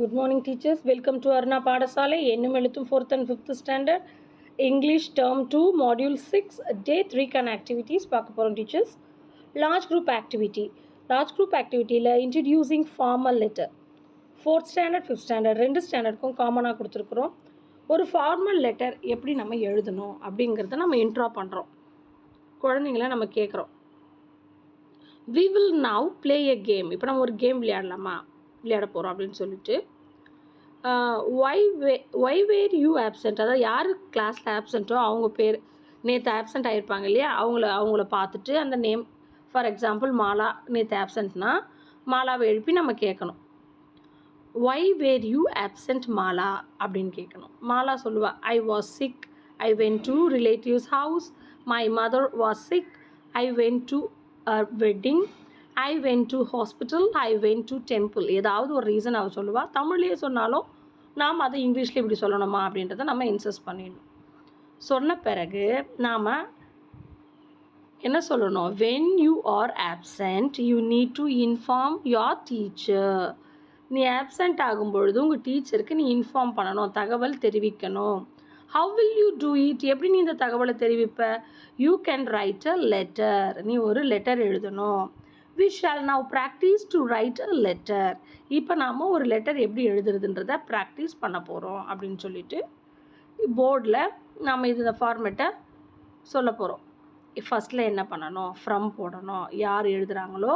Good morning teachers. Welcome to Arna Padasale. என்னும் எழுத்தும் 4th and 5th standard English term 2 module 6 day 3 கான activities பார்க்க போறோம் teachers. Large group activity. Large group activityல introducing formal letter. 4th standard 5th standard ரெண்டு ஸ்டாண்டர்டுக்கும் காமனாக கொடுத்துருக்குறோம். ஒரு formal letter எப்படி நம்ம எழுதணும் அப்படிங்கிறத நம்ம இன்ட்ரோ பண்ணுறோம். குழந்தைங்கள நம்ம கேட்குறோம். We will now play a game. இப்போ நம்ம ஒரு கேம் விளையாட போகிறோம் அப்படின்னு சொல்லிட்டு why were you absent, அதாவது யார் கிளாஸில் ஆப்சண்ட்டோ அவங்க பேர் நேற்று ஆப்சண்ட் ஆகிருப்பாங்க இல்லையா, அவங்கள பார்த்துட்டு அந்த நேம், ஃபார் எக்ஸாம்பிள் மாலா நேற்று ஆப்சண்ட்னா மாலாவை எழுப்பி நம்ம கேட்கணும். why were you absent Mala அப்படின்னு கேட்கணும். மாலா சொல்லுவா, I was sick, I went to relatives house, my mother was sick, I went to a wedding, I went to hospital, I went to temple. ஏதாவது ஒரு reason அவள் சொல்லுவாள். தமிழ்லேயே சொன்னாலும் நாம் அதை இங்கிலீஷில் இப்படி சொல்லணுமா அப்படின்றத நம்ம இன்சஸ்ட் பண்ணிடணும். சொன்ன பிறகு நாம் என்ன சொல்லணும், when you are absent you need to inform your teacher. நீ ஆப்சண்ட் ஆகும்பொழுது உங்கள் டீச்சருக்கு நீ இன்ஃபார்ம் பண்ணணும், தகவல் தெரிவிக்கணும். how will you do it, எப்படி நீ இந்த தகவலை தெரிவிப்ப, you can write a letter. நீ ஒரு லெட்டர் எழுதணும். we shall now practice to write a letter. இப்போ நாம் ஒரு லெட்டர் எப்படி எழுதுறதுன்றதை ப்ராக்டிஸ் பண்ண போகிறோம் அப்படின்னு சொல்லிட்டு போர்டில் நாம் இந்த ஃபார்மேட்டை சொல்ல போகிறோம். ஃபஸ்ட்டில் என்ன பண்ணணும், ஃப்ரம் போடணும், யார் எழுதுகிறாங்களோ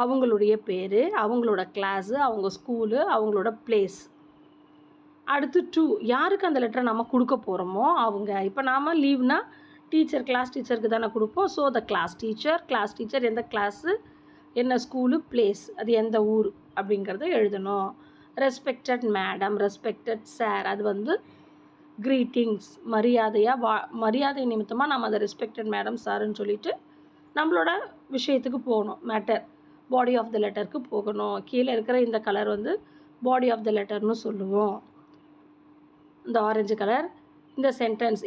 அவங்களுடைய பேர், அவங்களோட கிளாஸு, அவங்க ஸ்கூலு, அவங்களோட பிளேஸ். அடுத்து டூ, யாருக்கு அந்த லெட்டரை நம்ம கொடுக்க போகிறோமோ அவங்க. இப்போ நாம் லீவ்னா டீச்சர், கிளாஸ் டீச்சருக்கு தானே கொடுப்போம். ஸோ த கிளாஸ் டீச்சர் எந்த கிளாஸு, என்ன ஸ்கூலு, பிளேஸ், அது எந்த ஊர் அப்படிங்கிறத எழுதணும். ரெஸ்பெக்டட் மேடம், ரெஸ்பெக்டட் சார், அது வந்து க்ரீட்டிங்ஸ், மரியாதை நிமித்தமாக நம்ம அதை ரெஸ்பெக்டட் மேடம் சாருன்னு சொல்லிட்டு நம்மளோட விஷயத்துக்கு போகணும். மேட்டர், பாடி ஆஃப் த லெட்டருக்கு போகணும். கீழே இருக்கிற இந்த கலர் வந்து பாடி ஆஃப் த லெட்டர்னு சொல்லுவோம். இந்த ஆரஞ்சு கலர், இந்த சென்டென்ஸ்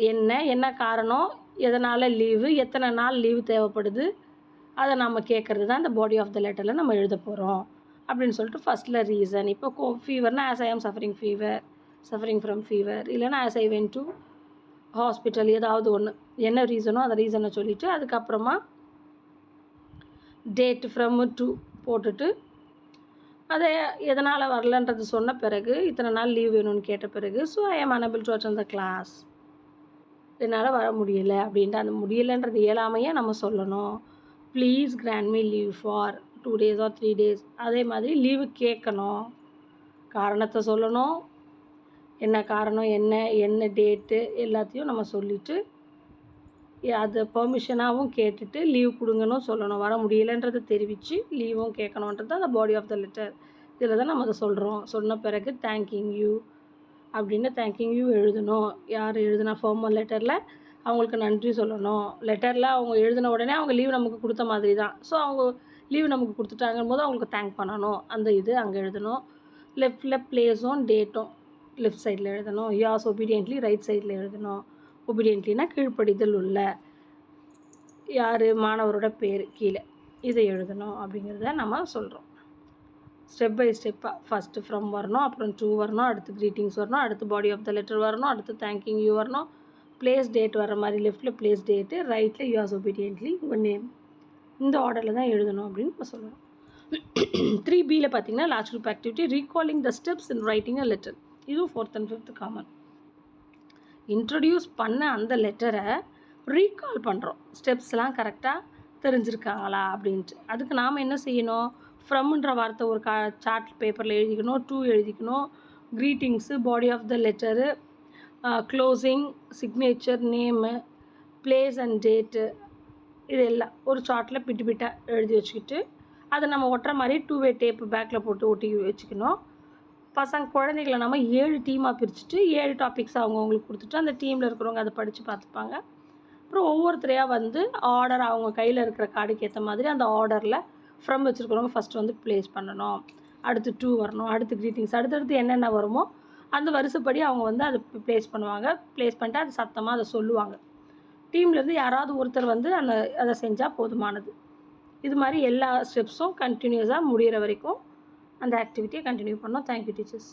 என்ன காரணம், எதனால் லீவு, எத்தனை நாள் லீவு தேவைப்படுது, அதை நம்ம கேட்குறது தான் இந்த பாடி ஆஃப் த லெட்டரில் நம்ம எழுத போகிறோம் அப்படின்னு சொல்லிட்டு ஃபஸ்ட்டில் ரீசன். இப்போ ஃபீவர்னா ஆஸ் ஐ ஆம் சஃபரிங் ஃப்ரம் ஃபீவர், இல்லைனா as I went to hospital, ஏதாவது ஒன்று என்ன ரீசனோ அந்த ரீசனை சொல்லிவிட்டு அதுக்கப்புறமா டேட் ஃப்ரம் டு போட்டுட்டு அதை எதனால் வரலன்றது சொன்ன பிறகு, இத்தனை நாள் லீவ் வேணும்னு கேட்ட பிறகு, so I am unable to attend the class, என்னால் வர முடியலை அப்படின்ட்டு அந்த முடியலைன்றது இயலாமையே நம்ம சொல்லணும். Please grant me leave for 2 days or 3 days. அதே மாதிரி லீவு கேட்கணும், காரணத்தை சொல்லணும், என்ன காரணம், என்ன டேட்டு எல்லாத்தையும் நம்ம சொல்லிவிட்டு அது பெர்மிஷனாகவும் கேட்டுட்டு லீவ் கொடுங்கன்னு சொல்லணும். வர முடியலைன்றதை தெரிவித்து லீவும் கேட்கணுன்றது அந்த பாடி ஆஃப் த லெட்டர். இதில் தான் நம்ம அதை சொல்கிறோம். சொன்ன பிறகு தேங்கிங் யூ அப்படின்னு தேங்கிங் யூ எழுதணும். யார் எழுதுனா ஃபார்மல் லெட்டரில் அவங்களுக்கு நன்றி சொல்லணும். லெட்டரில் அவங்க எழுதின உடனே அவங்க லீவ் நமக்கு கொடுத்த மாதிரி தான். ஸோ அவங்க லீவ் நமக்கு கொடுத்துட்டாங்கும் போது அவங்களுக்கு தேங்க் பண்ணணும். அந்த இது அங்கே எழுதணும். லெஃப்டில் பிளேஸும் டேட்டும் லெஃப்ட் சைடில் எழுதணும். யாஸ் ஒபீடியன்ட்லி ரைட் சைடில் எழுதணும். ஒபீடியன்ட்லினா கீழ்ப்படிதல் உள்ள, யார் மாணவரோட பேர் கீழே, இதை எழுதணும் அப்படிங்கிறத நம்ம சொல்கிறோம். ஸ்டெப் பை ஸ்டெப்பாக ஃபஸ்ட்டு ஃப்ரம் வரணும், அப்புறம் டூ வரணும், அடுத்து க்ரீட்டிங்ஸ் வரணும், அடுத்து பாடி ஆஃப் த லெட்டர் வரணும், அடுத்து தேங்கிங் யூ வரணும், பிளேஸ் டேட் வர மாதிரி லெஃப்ட்டில் பிளேஸ் டேட்டு, ரைட்டில் யூஸ் ஒபீடியன்ட்லி உங்கள் நேம். இந்த ஆர்டரில் தான் எழுதணும் அப்படின்னு நம்ம சொல்லணும். 3Bயில் பார்த்தீங்கன்னா large group activity recalling the steps in writing a letter. இதுவும் 4th and 5th common. Introduce பண்ண அந்த லெட்டரை ரீகால் பண்ணுறோம், ஸ்டெப்ஸ்லாம் கரெக்டாக தெரிஞ்சிருக்காங்களா அப்படின்ட்டு. அதுக்கு நாம் என்ன செய்யணும், ஃப்ரம்ன்ற வார்த்தை ஒரு சார்ட் பேப்பரில் எழுதிக்கணும், டூ எழுதிக்கணும், greetings, body of the letter, closing, signature, name, place and date, இது எல்லாம் ஒரு சார்ட்டில் பிட்டாக எழுதி வச்சுக்கிட்டு அதை நம்ம ஒட்டுற மாதிரி 2-way டேப்பு பேக்கில் போட்டு ஒட்டி வச்சுக்கணும். குழந்தைகளை நம்ம 7 டீமாக பிரிச்சுட்டு 7 டாபிக்ஸ் அவங்களுக்கு கொடுத்துட்டு அந்த டீமில் இருக்கிறவங்க அதை படித்து பார்த்துப்பாங்க. அப்புறம் ஒவ்வொருத்தரையாக வந்து ஆர்டர் அவங்க கையில் இருக்கிற கார்டுக்கு ஏற்ற மாதிரி அந்த ஆர்டரில் ஃப்ரம் வச்சுருக்கிறவங்க ஃபஸ்ட்டு வந்து ப்ளேஸ் பண்ணணும், அடுத்து 2 வரணும், அடுத்து க்ரீட்டிங்ஸ், அடுத்தடுத்து என்னென்ன வருமோ அந்த வரிசைப்படி அவங்க வந்து அதை ப்ளேஸ் பண்ணுவாங்க. ப்ளேஸ் பண்ணிட்டு அது சத்தமாக அதை சொல்லுவாங்க. டீம்லேருந்து யாராவது ஒருத்தர் வந்து அதை செஞ்சால் போதுமானது. இது மாதிரி எல்லா ஸ்டெப்ஸும் கண்டினியூஸாக முடிகிற வரைக்கும் அந்த ஆக்டிவிட்டியை கண்டினியூ பண்ணோம். Thank you teachers.